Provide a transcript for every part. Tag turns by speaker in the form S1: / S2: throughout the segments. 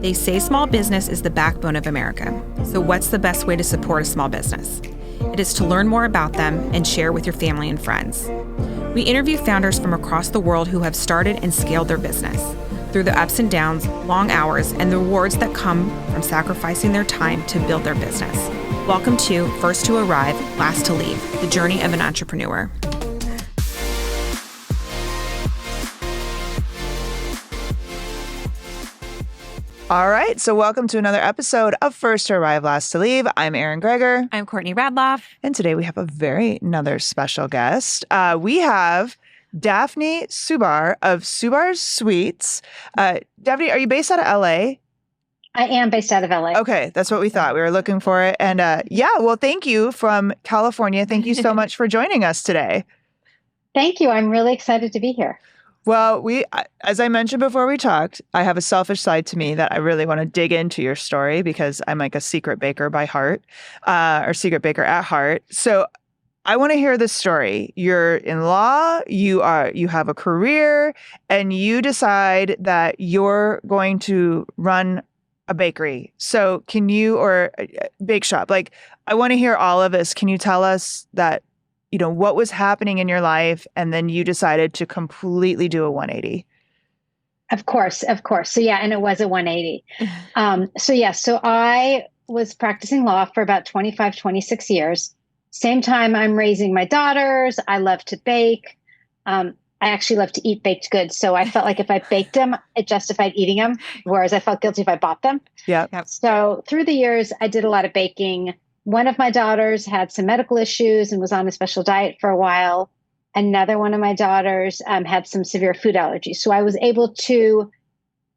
S1: They say small business is the backbone of America. So what's the best way to support a small business? It is to learn more about them and share with your family and friends. We interview founders from across the world who have started and scaled their business through the ups and downs, long hours, and the rewards that come from sacrificing their time to build their business. Welcome to First to Arrive, Last to Leave, the journey of an entrepreneur.
S2: All right, so welcome to another episode of First to Arrive, Last to Leave. I'm Erin Greger.
S1: I'm Courtney Radloff.
S2: And today we have another special guest. We have Daphne Subarz of Subarz Sweets. Daphne, are you based out of LA?
S3: I am based out of LA.
S2: Okay, that's what we thought. We were looking for it. And well, thank you from California. Thank you so much for joining us today.
S3: Thank you. I'm really excited to be here.
S2: Well, as I mentioned before we talked, I have a selfish side to me that I really want to dig into your story because I'm like a secret baker by heart, or secret baker at heart. So I want to hear this story. You're in law, you have a career, and you decide that you're going to run a bakery. So or a bake shop. Like, I want to hear all of this. Can you tell us that, what was happening in your life, and then you decided to completely do a 180?
S3: Of course. So yeah, and it was a 180. So I was practicing law for about 25, 26 years. Same time I'm raising my daughters. I love to bake. I actually love to eat baked goods. So I felt like if I baked them, it justified eating them, whereas I felt guilty if I bought them.
S2: Yeah.
S3: So through the years, I did a lot of baking. One of my daughters had some medical issues and was on a special diet for a while. Another one of my daughters had some severe food allergies. So I was able to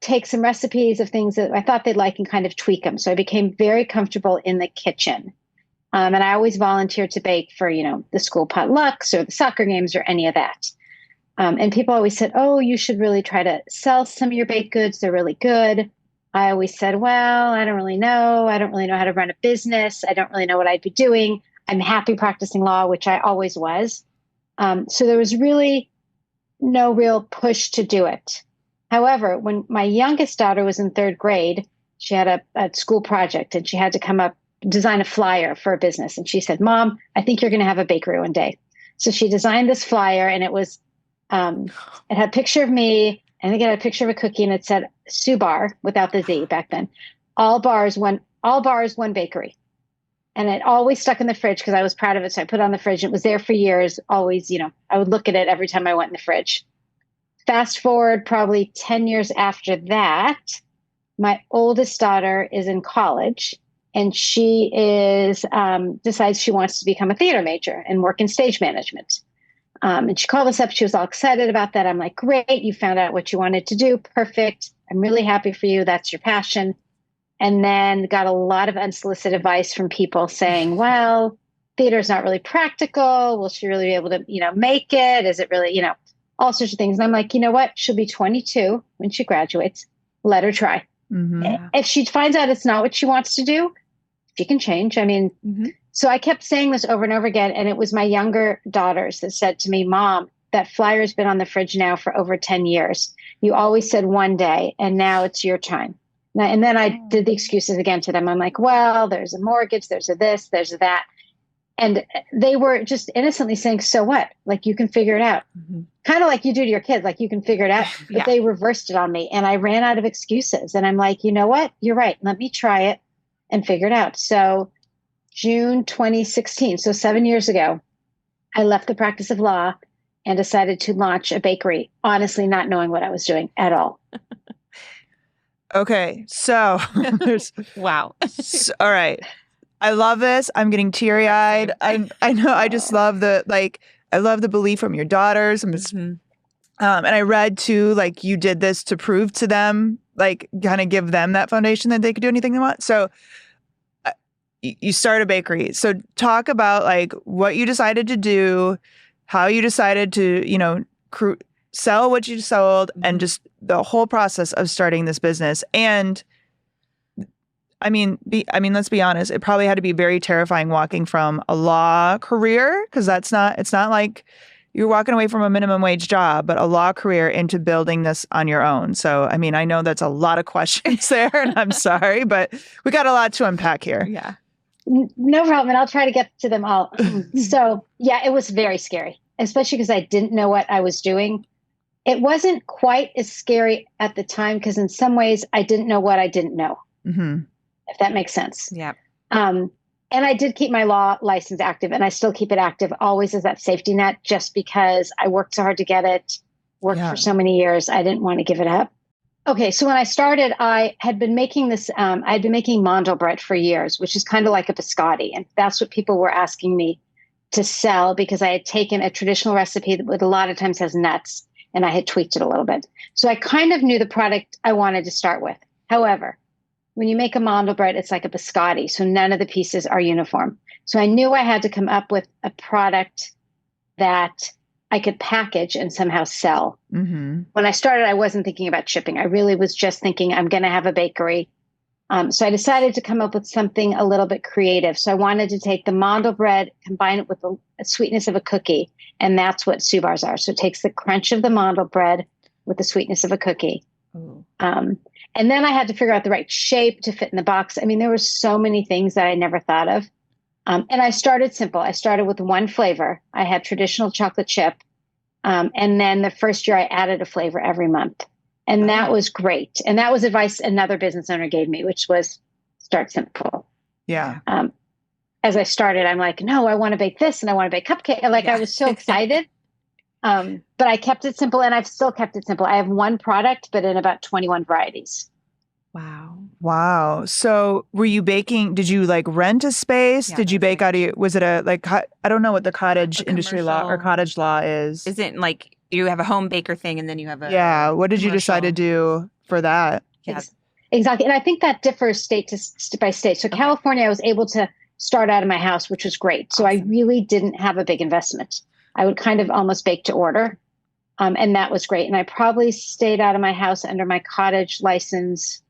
S3: take some recipes of things that I thought they'd like and kind of tweak them. So I became very comfortable in the kitchen. And I always volunteered to bake for, the school potlucks or the soccer games or any of that. And people always said, oh, you should really try to sell some of your baked goods. They're really good. I always said, well, I don't really know. I don't really know how to run a business. I don't really know what I'd be doing. I'm happy practicing law, which I always was. So there was really no real push to do it. However, when my youngest daughter was in third grade, she had a school project and she had to design a flyer for a business. And she said, Mom, I think you're going to have a bakery one day. So she designed this flyer, and it was, it had a picture of me. I think it had a picture of a cookie, and it said Subarz without the Z back then. All bars, one bakery. And it always stuck in the fridge because I was proud of it. So I put it on the fridge. It was there for years. Always, I would look at it every time I went in the fridge. Fast forward probably 10 years after that, my oldest daughter is in college, and she decides she wants to become a theater major and work in stage management. And she called us up. She was all excited about that. I'm like, great. You found out what you wanted to do. Perfect. I'm really happy for you. That's your passion. And then got a lot of unsolicited advice from people saying, well, theater's not really practical. Will she really be able to, make it? Is it really, all sorts of things. And I'm like, you know what? She'll be 22 when she graduates. Let her try. Mm-hmm. If she finds out it's not what she wants to do, she can change. I mean, So I kept saying this over and over again. And it was my younger daughters that said to me, Mom, that flyer's been on the fridge now for over 10 years. You always said one day, and now it's your time. And then I did the excuses again to them. I'm like, well, there's a mortgage, there's a this, there's a that. And they were just innocently saying, so what? Like, you can figure it out. Mm-hmm. Kind of like you do to your kids, like, you can figure it out. But They reversed it on me, and I ran out of excuses. And I'm like, you know what? You're right. Let me try it and figure it out. So June 2016, so 7 years ago, I left the practice of law and decided to launch a bakery, honestly not knowing what I was doing at all.
S2: Okay, so
S1: wow.
S2: All right. I love this. I'm getting teary-eyed. I know. I just love I love the belief from your daughters. And I read too, like, you did this to prove to them, like, kind of give them that foundation that they could do anything they want. So you start a bakery. So talk about like what you decided to do, how you decided to, sell what you sold, and just the whole process of starting this business. And I mean, let's be honest. It probably had to be very terrifying walking from a law career, because it's not like, you're walking away from a minimum wage job, but a law career into building this on your own. So, I mean, I know that's a lot of questions there, and I'm sorry, but we got a lot to unpack here.
S1: Yeah.
S3: No problem. And I'll try to get to them all. So, yeah, it was very scary, especially because I didn't know what I was doing. It wasn't quite as scary at the time because in some ways I didn't know what I didn't know, if that makes sense.
S1: Yeah.
S3: And I did keep my law license active, and I still keep it active always as that safety net, just because I worked so hard to get it, worked for so many years. I didn't want to give it up. Okay, so when I started, I had been making this, I'd been making mandel bread for years, which is kind of like a biscotti. And that's what people were asking me to sell because I had taken a traditional recipe that a lot of times has nuts, and I had tweaked it a little bit. So I kind of knew the product I wanted to start with. However, when you make a mandel bread, it's like a biscotti. So none of the pieces are uniform. So I knew I had to come up with a product that I could package and somehow sell. When I started, I wasn't thinking about shipping. I really was just thinking I'm going to have a bakery. So I decided to come up with something a little bit creative. So I wanted to take the mandel bread, combine it with the sweetness of a cookie. And that's what Subarz are. So it takes the crunch of the mandel bread with the sweetness of a cookie. And then I had to figure out the right shape to fit in the box. I mean, there were so many things that I never thought of. And I started simple. I started with one flavor. I had traditional chocolate chip. And then the first year I added a flavor every month. And that was great. And that was advice another business owner gave me, which was start simple.
S2: Yeah.
S3: As I started, I'm like, no, I want to bake this and I want to bake cupcake. I was so excited. But I kept it simple, and I've still kept it simple. I have one product, but in about 21 varieties.
S2: Wow. So were you baking, did you like rent a space? Did you bake out of was it a like, I don't know what the cottage industry law or cottage law is.
S1: Isn't like you have a home baker thing and then you have a
S2: what did you decide to do for that?
S3: Exactly. And I think that differs state by state. So California, I was able to start out of my house, which was great. So I really didn't have a big investment. I would kind of almost bake to order. And that was great. And I probably stayed out of my house under my cottage license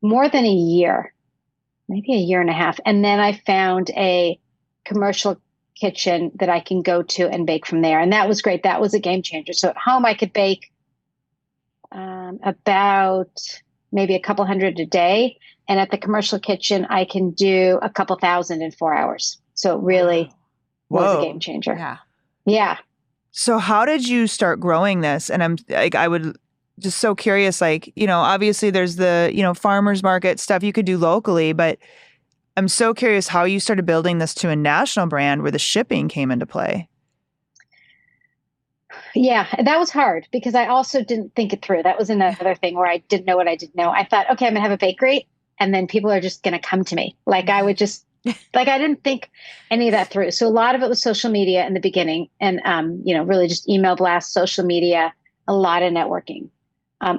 S3: more than a year, maybe a year and a half. And then I found a commercial kitchen that I can go to and bake from there. And that was great. That was a game changer. So at home, I could bake about maybe a couple hundred a day. And at the commercial kitchen, I can do a couple thousand in 4 hours. So it really was a game changer. Yeah.
S2: So how did you start growing this? And I'm like, I would just so curious, like, obviously there's the, farmers market stuff you could do locally, but I'm so curious how you started building this to a national brand where the shipping came into play.
S3: Yeah, that was hard because I also didn't think it through. That was another thing where I didn't know what I didn't know. I thought, okay, I'm gonna have a bakery and then people are just gonna come to me. Like I would just, like I didn't think any of that through. So a lot of it was social media in the beginning and, really just email blasts, social media, a lot of networking.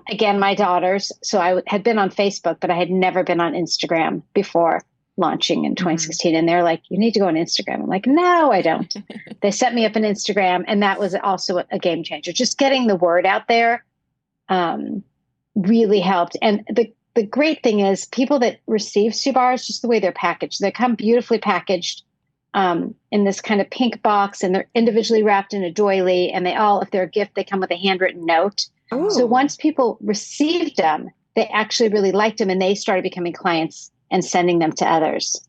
S3: Again, my daughters. So I had been on Facebook, but I had never been on Instagram before launching in 2016. And they're like, you need to go on Instagram. I'm like, no, I don't. They set me up on Instagram. And that was also a game changer. Just getting the word out there really helped. And the great thing is people that receive Subarz, just the way they're packaged, they come beautifully packaged in this kind of pink box and they're individually wrapped in a doily. And they all, if they're a gift, they come with a handwritten note. Ooh. So once people received them, they actually really liked them and they started becoming clients and sending them to others.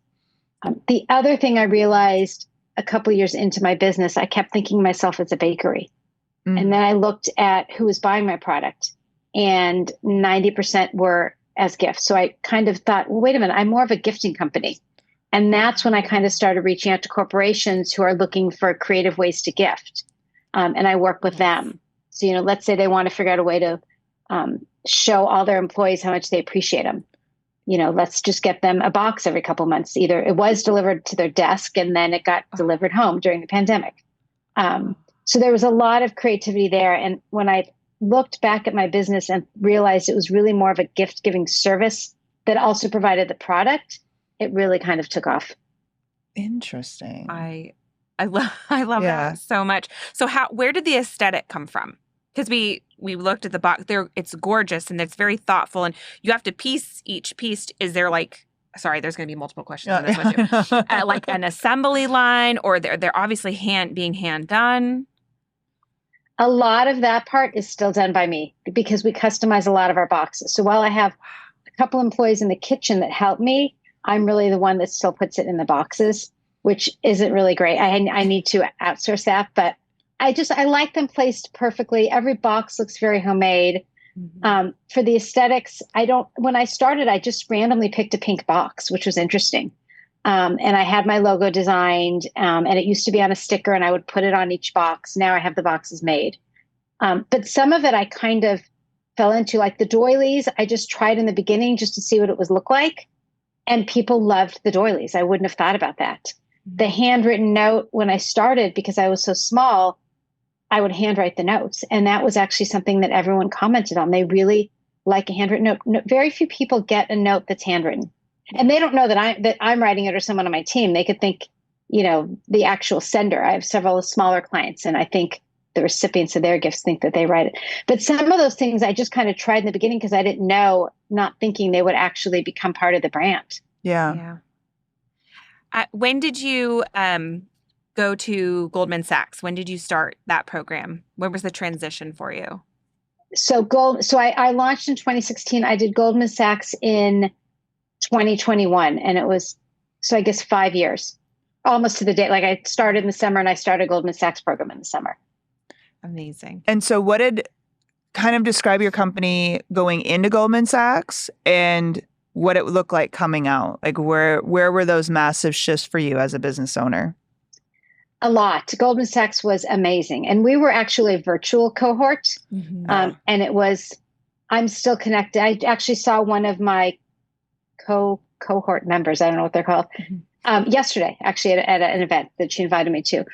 S3: The other thing I realized a couple of years into my business, I kept thinking myself as a bakery. And then I looked at who was buying my product and 90% were as gifts. So I kind of thought, well, wait a minute, I'm more of a gifting company. And that's when I kind of started reaching out to corporations who are looking for creative ways to gift. And I work with them. So, let's say they want to figure out a way to show all their employees how much they appreciate them. Let's just get them a box every couple months. Either it was delivered to their desk and then it got delivered home during the pandemic. So there was a lot of creativity there. And when I looked back at my business and realized it was really more of a gift giving service that also provided the product, it really kind of took off.
S2: Interesting.
S1: I love that so much. So where did the aesthetic come from? Because we looked at the box there, it's gorgeous and it's very thoughtful and you have to piece each piece. Is there like sorry, there's going to be multiple questions on this one too. Like an assembly line, or they're obviously being hand done?
S3: A lot of that part is still done by me because we customize a lot of our boxes. So while I have a couple employees in the kitchen that help me, I'm really the one that still puts it in the boxes, which isn't really great. I need to outsource that, but I like them placed perfectly. Every box looks very homemade. For the aesthetics, when I started, I just randomly picked a pink box, which was interesting. And I had my logo designed, and it used to be on a sticker, and I would put it on each box. Now I have the boxes made. But some of it I kind of fell into, like the doilies. I just tried in the beginning just to see what it would look like. And people loved the doilies. I wouldn't have thought about that. The handwritten note, when I started, because I was so small, I would handwrite the notes. And that was actually something that everyone commented on. They really like a handwritten note. No, very few people get a note that's handwritten. And they don't know that I'm writing it or someone on my team. They could think, the actual sender. I have several smaller clients, and I think the recipients of their gifts think that they write it. But some of those things I just kind of tried in the beginning because I didn't know, not thinking they would actually become part of the brand.
S2: Yeah.
S1: When did you go to Goldman Sachs? When did you start that program? When was the transition for you?
S3: So I launched in 2016. I did Goldman Sachs in 2021. And it was, I guess 5 years, almost to the date. Like I started in the summer and I started Goldman Sachs program in the summer.
S1: Amazing.
S2: And so what did kind of describe your company going into Goldman Sachs and what it would look like coming out? Like where were those massive shifts for you as a business owner?
S3: A lot. Goldman Sachs was amazing. And we were actually a virtual cohort. And I'm still connected. I actually saw one of my cohort members, I don't know what they're called, yesterday, actually at an event that she invited me to.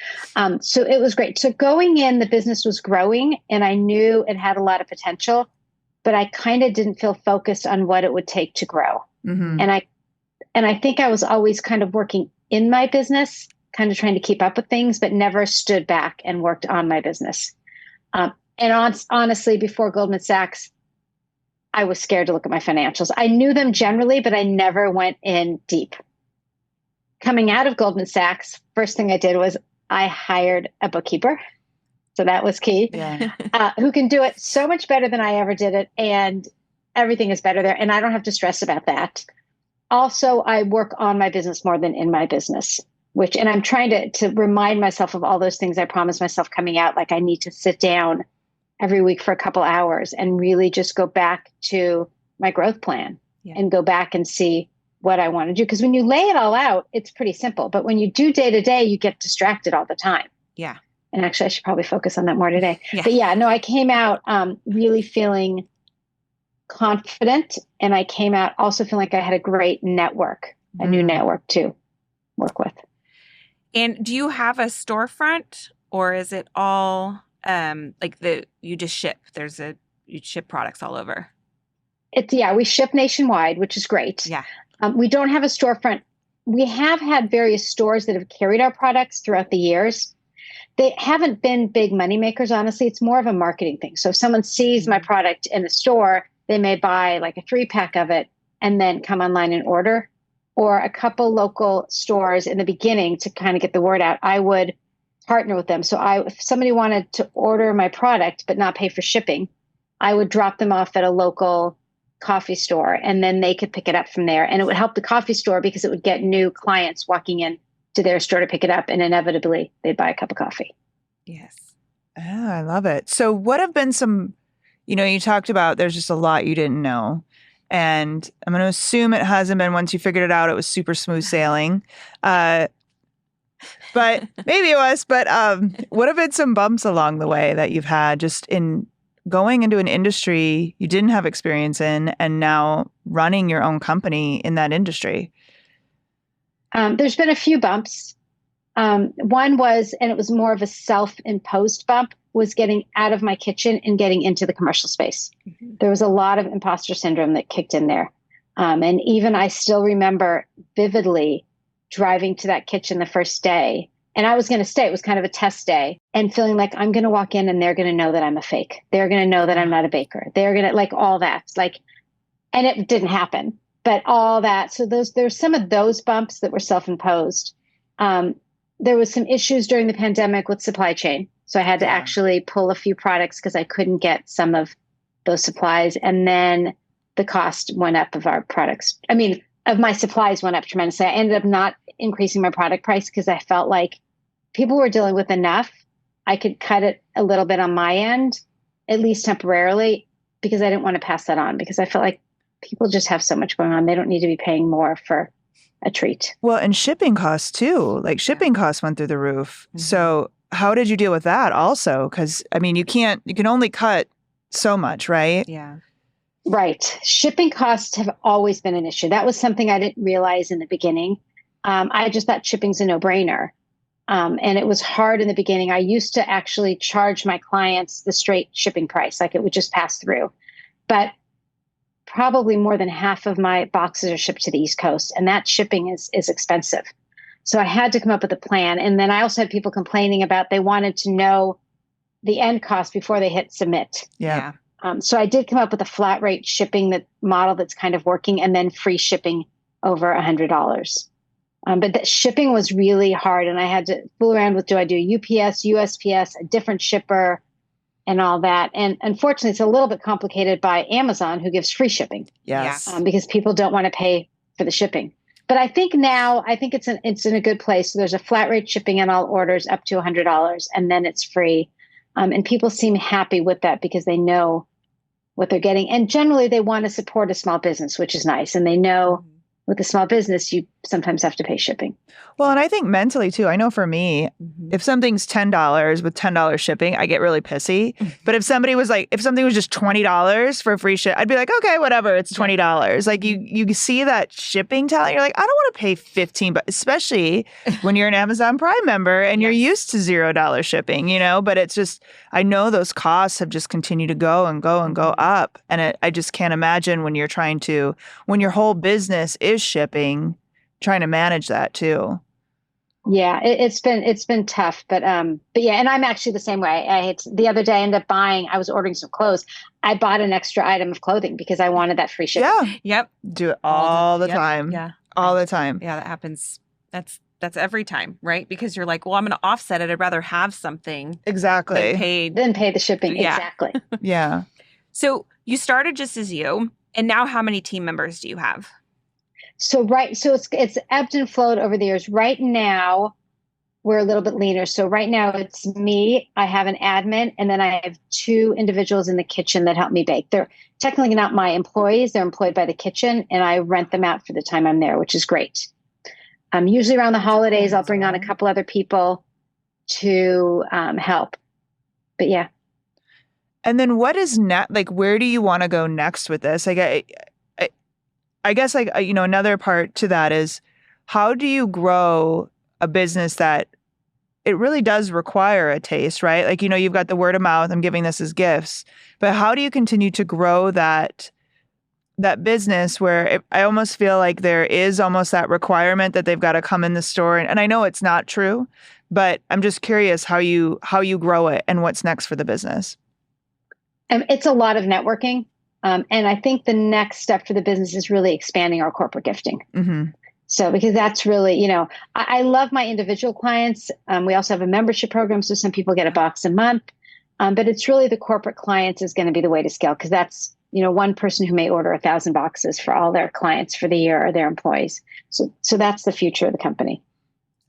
S3: So it was great. So going in, the business was growing and I knew it had a lot of potential, but I kind of didn't feel focused on what it would take to grow. And I think I was always kind of working in my business, kind of trying to keep up with things, but never stood back and worked on my business. Honestly, before Goldman Sachs, I was scared to look at my financials. I knew them generally, but I never went in deep. Coming out of Goldman Sachs, first thing I did was I hired a bookkeeper. So that was key. Who can do it so much better than I ever did it. And everything is better there. And I don't have to stress about that. Also, I work on my business more than in my business, and I'm trying to remind myself of all those things I promised myself coming out. Like I need to sit down every week for a couple hours and really just go back to my growth plan and go back and see what I want to do. Because when you lay it all out, it's pretty simple. But when you do day to day, you get distracted all the time.
S1: Yeah.
S3: And actually, I should probably focus on that more today. But I came out really feeling confident. And I came out also feeling like I had a great network, a new network to work with.
S1: And do you have a storefront, or is it all you just ship? You ship products all over.
S3: We ship nationwide, which is great.
S1: Yeah.
S3: We don't have a storefront. We have had various stores that have carried our products throughout the years. They haven't been big money makers, honestly. It's more of a marketing thing. So if someone sees my product in the store, they may buy like a 3-pack of it and then come online and order. Or a couple local stores in the beginning to kind of get the word out, I would partner with them. So if somebody wanted to order my product but not pay for shipping, I would drop them off at a local coffee store and then they could pick it up from there. And it would help the coffee store because it would get new clients walking in to their store to pick it up, and inevitably they'd buy a cup of coffee.
S1: Yes.
S2: Oh, I love it. So what have been some, you talked about there's just a lot you didn't know. And I'm going to assume it hasn't been, once you figured it out, it was super smooth sailing. But maybe it was. But what have been some bumps along the way that you've had just in going into an industry you didn't have experience in and now running your own company in that industry?
S3: There's been a few bumps. One was, and it was more of a self-imposed bump, was getting out of my kitchen and getting into the commercial space. There was a lot of imposter syndrome that kicked in there. And even I still remember vividly driving to that kitchen the first day. And I was going to stay. It was kind of a test day, and feeling like I'm going to walk in and they're going to know that I'm a fake. They're going to know that I'm not a baker. They're going to all that. And it didn't happen. but all that. So there's some of those bumps that were self-imposed. There was some issues during the pandemic with supply chain. So I had to actually pull a few products because I couldn't get some of those supplies. And then the cost went up of our products. I mean, of my supplies went up tremendously. I ended up not increasing my product price because I felt like people were dealing with enough. I could cut it a little bit on my end, at least temporarily, because I didn't want to pass that on, because I felt like people just have so much going on. They don't need to be paying more for a treat.
S2: Well, and shipping costs too. Like shipping costs went through the roof. So how did you deal with that also? Because I mean, you can only cut so much, right?
S1: Yeah.
S3: Right. Shipping costs have always been an issue. That was something I didn't realize in the beginning. I just thought shipping's a no-brainer. And it was hard in the beginning. I used to actually charge my clients the straight shipping price, like it would just pass through. But probably more than half of my boxes are shipped to the East Coast, and that shipping is expensive. So I had to come up with a plan. And then I also had people complaining about they wanted to know the end cost before they hit submit.
S2: Yeah.
S3: So I did come up with a flat rate shipping model that's kind of working, and then free shipping over $100. But the shipping was really hard, and I had to fool around with, do I do UPS, USPS, a different shipper, and all that. And unfortunately, it's a little bit complicated by Amazon, who gives free shipping.
S2: Yes.
S3: Because people don't want to pay for the shipping. But I think now, it's in a good place. So there's a flat rate shipping on all orders up to $100, and then it's free. And people seem happy with that because they know what they're getting. And generally, they want to support a small business, which is nice. And they know with a small business, you sometimes have to pay shipping.
S2: Well, and I think mentally too, I know for me, if something's $10 with $10 shipping, I get really pissy. But if something was just $20 for free ship, I'd be like, okay, whatever, it's $20. Like you see that shipping talent, you're like, I don't want to pay $15, but especially when you're an Amazon Prime member and you're used to $0 shipping, but it's just, I know those costs have just continued to go and go and go up. And I just can't imagine when your whole business is shipping, trying to manage that too.
S3: Yeah, it's been tough, but yeah, and I'm actually the same way. The other day I ended up I was ordering some clothes. I bought an extra item of clothing because I wanted that free shipping.
S2: Yeah.
S1: Yep.
S2: Do it all the time.
S1: Yeah.
S2: All the time.
S1: Yeah, that happens. That's every time, right? Because you're like, well, I'm going to offset it. I'd rather have something.
S2: Exactly.
S3: Than pay the shipping.
S1: Yeah.
S3: Exactly.
S2: Yeah.
S1: So you started just as you, and now how many team members do you have?
S3: So it's ebbed and flowed over the years. Right now, we're a little bit leaner. So right now it's me. I have an admin, and then I have 2 individuals in the kitchen that help me bake. They're technically not my employees. They're employed by the kitchen, and I rent them out for the time I'm there, which is great. Usually around the holidays, I'll bring on a couple other people to help. But yeah.
S2: And then what is next? Like, where do you want to go next with this? Like, I guess another part to that is, how do you grow a business that it really does require a taste, right? Like, you've got the word of mouth, I'm giving this as gifts, but how do you continue to grow that business where I almost feel like there is almost that requirement that they've got to come in the store. And I know it's not true, but I'm just curious how you grow it and what's next for the business.
S3: It's a lot of networking. And I think the next step for the business is really expanding our corporate gifting.
S2: Mm-hmm.
S3: So, because that's really, I love my individual clients. We also have a membership program, so some people get a box a month. But it's really the corporate clients is going to be the way to scale, because that's, one person who may order 1,000 boxes for all their clients for the year or their employees. So that's the future of the company.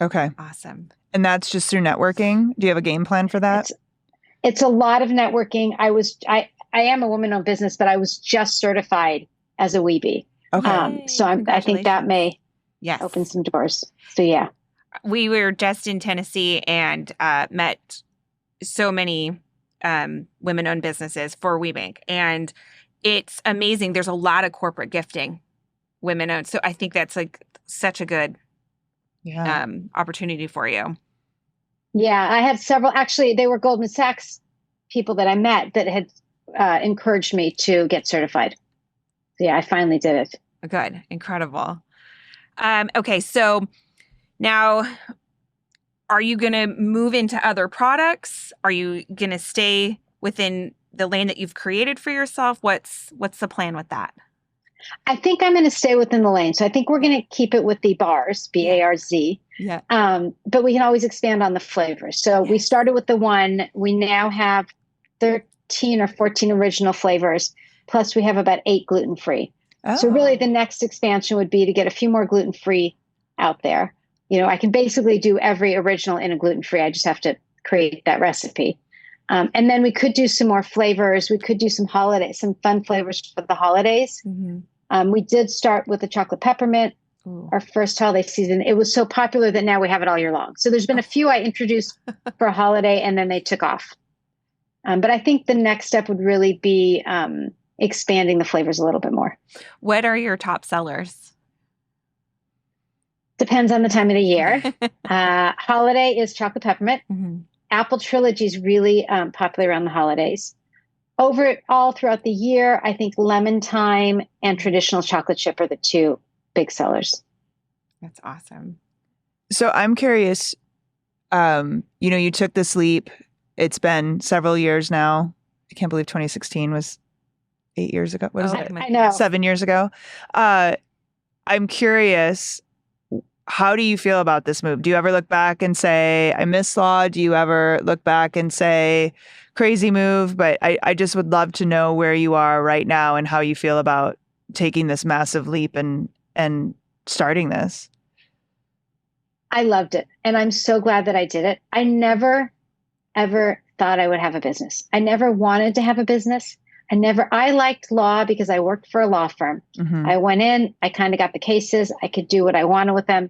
S2: Okay.
S1: Awesome.
S2: And that's just through networking? Do you have a game plan for that?
S3: It's a lot of networking. I am a woman-owned business, but I was just certified as a Weebie.
S2: Okay.
S3: So I think that may open some doors. So yeah.
S1: We were just in Tennessee and met so many women-owned businesses for WeBank. And it's amazing. There's a lot of corporate gifting, women-owned. So I think that's like such a good opportunity for you.
S3: Yeah, I had several. Actually, they were Goldman Sachs people that I met that had encouraged me to get certified. So yeah, I finally did it.
S1: Good. Incredible. Okay, so now are you going to move into other products? Are you going to stay within the lane that you've created for yourself? What's the plan with that?
S3: I think I'm going to stay within the lane. So I think we're going to keep it with the bars, BARZ.
S1: Yeah.
S3: But we can always expand on the flavors. So we started with the one. We now have 13 or 14 original flavors. Plus we have about 8 gluten-free. So really the next expansion would be to get a few more gluten-free out there. I can basically do every original in a gluten-free. I just have to create that recipe. And then we could do some more flavors. We could do some fun flavors for the holidays. Mm-hmm. We did start with the chocolate peppermint, our first holiday season. It was so popular that now we have it all year long. So there's been a few I introduced for a holiday and then they took off. But I think the next step would really be expanding the flavors a little bit more.
S1: What are your top sellers?
S3: Depends on the time of the year. Holiday is chocolate peppermint. Mm-hmm. Apple Trilogy is really popular around the holidays. Overall, throughout the year, I think lemon thyme and traditional chocolate chip are the 2 big sellers.
S1: That's awesome.
S2: So I'm curious, you took this leap. It's been several years now. I can't believe 2016 was 8 years ago. What is it?
S3: I know.
S2: 7 years ago. I'm curious, how do you feel about this move? Do you ever look back and say, I miss law? Do you ever look back and say, crazy move? But I just would love to know where you are right now and how you feel about taking this massive leap and starting this.
S3: I loved it. And I'm so glad that I did it. I never, ever thought I would have a business. I never wanted to have a business. I liked law because I worked for a law firm. Mm-hmm. I went in, I kind of got the cases. I could do what I wanted with them.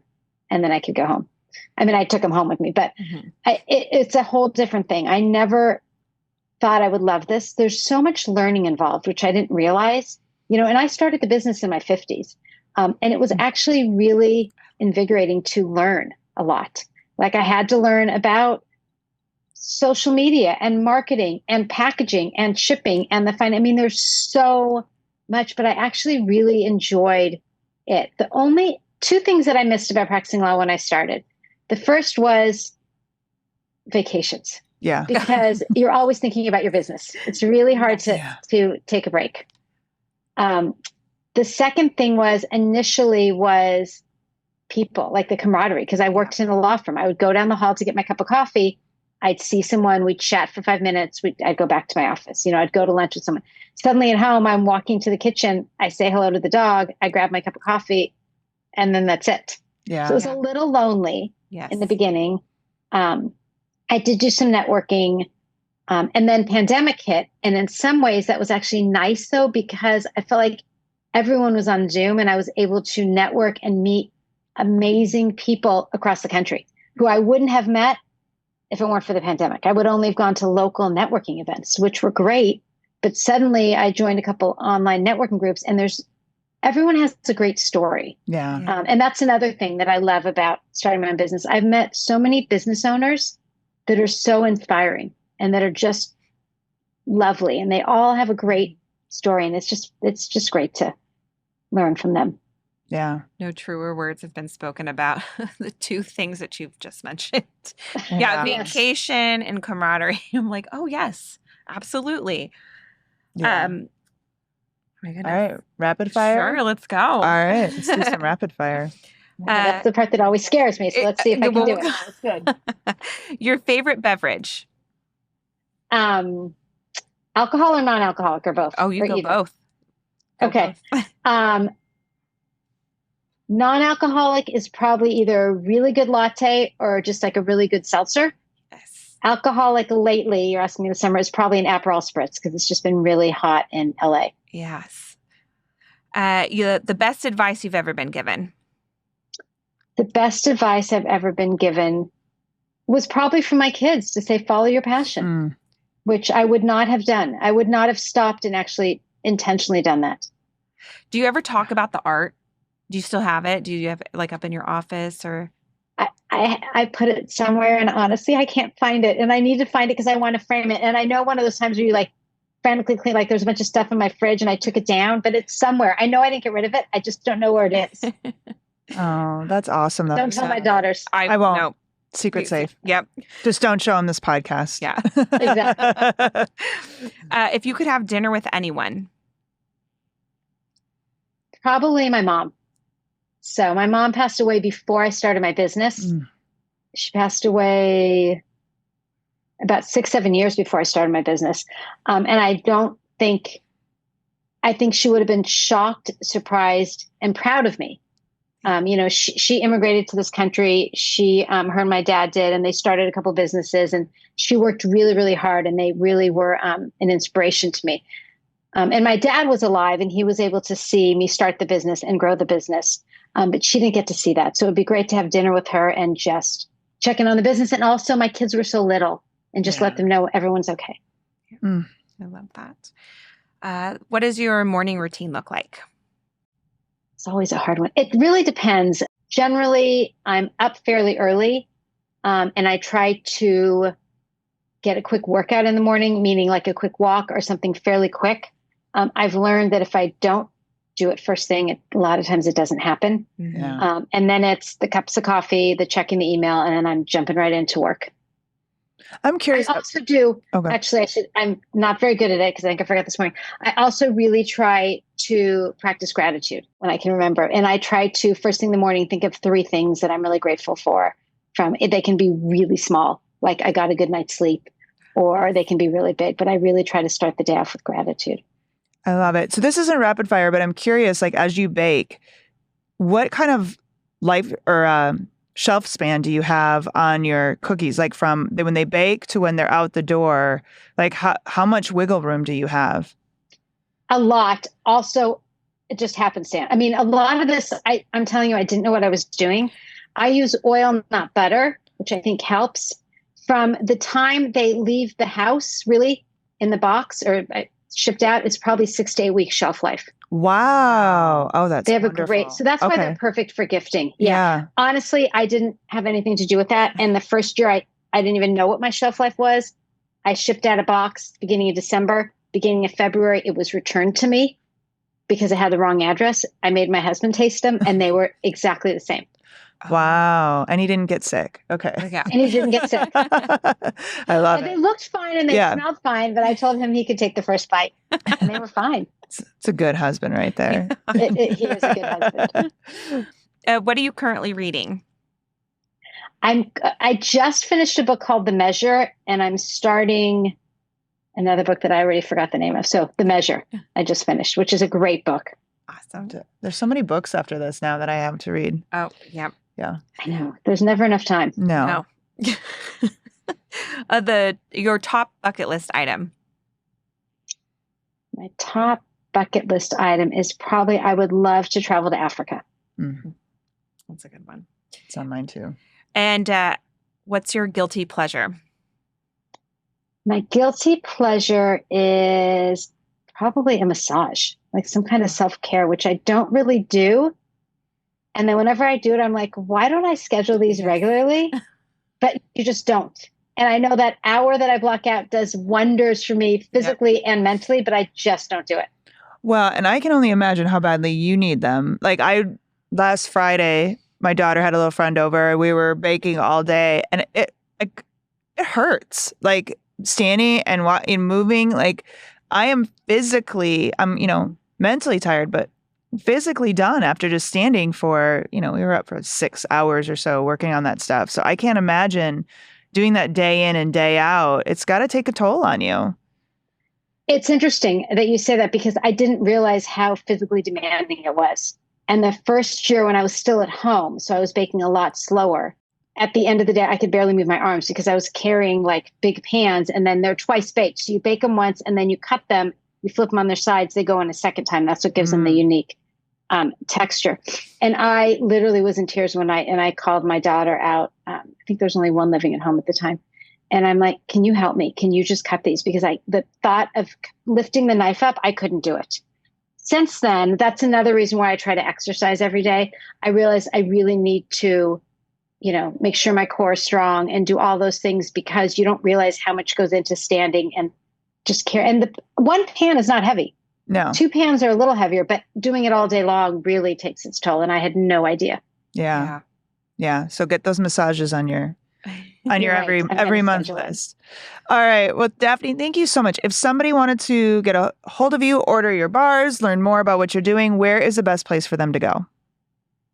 S3: And then I could go home. I mean, I took them home with me, but mm-hmm. It's a whole different thing. I never thought I would love this. There's so much learning involved, which I didn't realize, and I started the business in my 50s. And it was actually really invigorating to learn a lot. Like I had to learn about social media and marketing and packaging and shipping and there's so much, but I actually really enjoyed it. The only 2 things that I missed about practicing law when I started. The first was vacations.
S2: Yeah.
S3: Because you're always thinking about your business. It's really hard to take a break. The second thing was people, like the camaraderie, because I worked in a law firm. I would go down the hall to get my cup of coffee. I'd see someone, we'd chat for 5 minutes. I'd go back to my office. I'd go to lunch with someone. Suddenly at home, I'm walking to the kitchen. I say hello to the dog. I grab my cup of coffee. And then that's it. Yeah. So it was a little lonely in the beginning. I did do some networking. And then pandemic hit. And in some ways that was actually nice though, because I felt like everyone was on Zoom and I was able to network and meet amazing people across the country who I wouldn't have met if it weren't for the pandemic. I would only have gone to local networking events, which were great. But suddenly I joined a couple online networking groups and everyone has a great story.
S2: Yeah.
S3: And that's another thing that I love about starting my own business. I've met so many business owners that are so inspiring and that are just lovely. And they all have a great story. And it's just great to learn from them.
S2: Yeah.
S1: No truer words have been spoken about the 2 things that you've just mentioned. Yeah. Vacation and camaraderie. I'm like, oh yes, absolutely.
S2: Yeah.
S1: My goodness.
S2: All right. Rapid fire.
S1: Sure. Let's go.
S2: All right. Let's do some rapid fire.
S3: That's the part that always scares me. So let's see if I can do it. That's good.
S1: Your favorite beverage?
S3: Alcohol or non-alcoholic or both?
S1: Oh, you go both.
S3: Okay. Non-alcoholic is probably either a really good latte or just like a really good seltzer.
S1: Yes.
S3: Alcoholic lately, you're asking me the summer, is probably an Aperol Spritz because it's just been really hot in LA.
S1: Yes. The best advice you've ever been given?
S3: The best advice I've ever been given was probably from my kids to say, follow your passion, which I would not have done. I would not have stopped and actually intentionally done that.
S1: Do you ever talk about the art? Do you still have it? Do you have it like up in your office or?
S3: I put it somewhere and honestly, I can't find it. And I need to find it because I want to frame it. And I know one of those times where you like frantically clean, like there's a bunch of stuff in my fridge and I took it down, but it's somewhere. I know I didn't get rid of it. I just don't know where it is.
S2: Oh, that's awesome.
S3: Don't tell my daughters.
S2: I won't.
S1: No.
S2: Secret safe.
S1: Yep.
S2: Just don't show them this podcast.
S1: Yeah.
S3: Exactly.
S1: If you could have dinner with anyone,
S3: Probably my mom. So my mom passed away before I started my business. She passed away about 6-7 years before I started my business. And I think she would have been shocked, surprised, and proud of me. She immigrated to this country. Her and my dad did, and they started a couple businesses, and she worked really, really hard, and they really were an inspiration to me. And my dad was alive, and he was able to see me start the business and grow the business. But she didn't get to see that. So it'd be great to have dinner with her and just check in on the business. And also my kids were so little, and just let them know everyone's okay.
S1: I love that. What does your morning routine look like?
S3: It's always a hard one. It really depends. Generally, I'm up fairly early, and I try to get a quick workout in the morning, meaning like a quick walk or something fairly quick. I've learned that if I don't do it first thing, a lot of times it doesn't happen.
S2: Yeah.
S3: And then it's the cups of coffee, the checking the email, and then I'm jumping right into work.
S2: I'm curious.
S3: I also do.
S2: Okay.
S3: Actually, I'm not very good at it because I think I forgot this morning. I also really try to practice gratitude when I can remember. And I try to, first thing in the morning, think of 3 things that I'm really grateful for. They can be really small, like I got a good night's sleep, or they can be really big. But I really try to start the day off with gratitude.
S2: I love it. So this isn't rapid fire, but I'm curious, like as you bake, what kind of life or shelf span do you have on your cookies? Like from when they bake to when they're out the door, like how much wiggle room do you have?
S3: A lot. Also, it just happenstance. I mean, a lot of this, I'm telling you, I didn't know what I was doing. I use oil, not butter, which I think helps. From the time they leave the house, really, in the box or shipped out, it's probably 6 to 8 weeks shelf life.
S2: Wow. Oh, that's
S3: They have
S2: wonderful.
S3: a great, so that's why they're perfect for gifting. Yeah. Honestly, I didn't have anything to do with that. And the first year, I didn't even know what my shelf life was. I shipped out a box beginning of December, beginning of February. It was returned to me because it had the wrong address. I made my husband taste them and they were exactly the same.
S2: Wow. And he didn't get sick. Okay.
S1: Yeah.
S3: And he didn't get sick.
S2: I love it.
S3: They looked fine and they smelled fine, but I told him he could take the first bite and they were fine.
S2: It's a good husband right there.
S3: He is a good husband.
S1: What are you currently reading?
S3: I just finished a book called The Measure, and I'm starting another book that I already forgot the name of. So The Measure, I just finished, which is a great book.
S1: Awesome.
S2: There's so many books after this now that I have to read.
S1: Oh, yeah.
S2: Yeah.
S3: I know. There's never enough time.
S2: No.
S1: Your top bucket list item.
S3: My top bucket list item is probably I would love to travel to Africa.
S2: Mm-hmm.
S1: That's a good one.
S2: It's on mine too.
S1: And what's your guilty pleasure?
S3: My guilty pleasure is probably a massage, like some kind of self-care, which I don't really do. And then whenever I do it, I'm like, why don't I schedule these regularly? But you just don't. And I know that hour that I block out does wonders for me physically and mentally, but I just don't do it.
S2: Well, and I can only imagine how badly you need them. Like last Friday, my daughter had a little friend over. We were baking all day, and it hurts. Like standing and moving. Like I'm mentally tired, but physically done after just standing for, we were up for 6 hours or so working on that stuff. So I can't imagine doing that day in and day out. It's got to take a toll on you.
S3: It's interesting that you say that because I didn't realize how physically demanding it was. And the first year when I was still at home, so I was baking a lot slower. At the end of the day, I could barely move my arms because I was carrying like big pans and then they're twice baked. So you bake them once and then you cut them, you flip them on their sides, they go in a second time. That's what gives them the unique texture. And I literally was in tears one night and I called my daughter out. I think there's only one living at home at the time. And I'm like, can you help me? Can you just cut these? Because the thought of lifting the knife up, I couldn't do it. Since then, that's another reason why I try to exercise every day. I realize I really need to, make sure my core is strong and do all those things because you don't realize how much goes into standing and just care. And the one pan is not heavy.
S2: No.
S3: 2 pans are a little heavier, but doing it all day long really takes its toll. And I had no idea.
S2: Yeah. So get those massages on your on your
S3: You're right. I'm
S2: every
S3: gonna
S2: month
S3: schedule it.
S2: list. All right. Well, Daphne, thank you so much. If somebody wanted to get a hold of you, order your bars, learn more about what you're doing, where is the best place for them to go?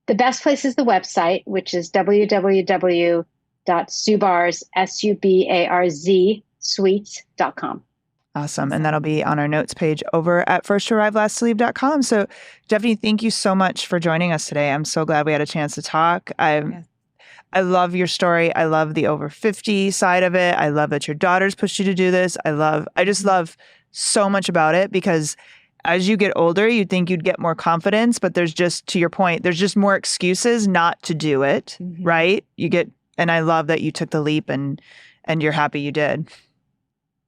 S3: The best place is the website, which is www.subarz, Subarz, sweets.com.
S2: Awesome. And that'll be on our notes page over at firsttoarrivelasttoleave.com. So, Daphne, thank you so much for joining us today. I'm so glad we had a chance to talk. I love your story. I love the over 50 side of it. I love that your daughters pushed you to do this. I just love so much about it because as you get older, you'd think you'd get more confidence, but there's just, to your point, there's just more excuses not to do it, right? And I love that you took the leap and you're happy you did.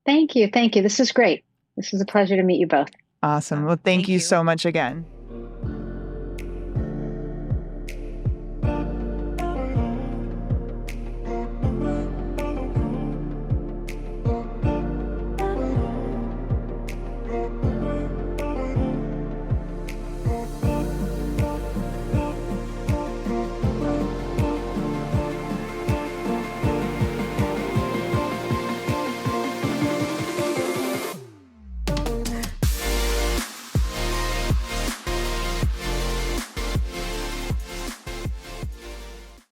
S3: Thank you. Thank you. This is great. This was a pleasure to meet you both.
S2: Awesome. Well, thank you so much again.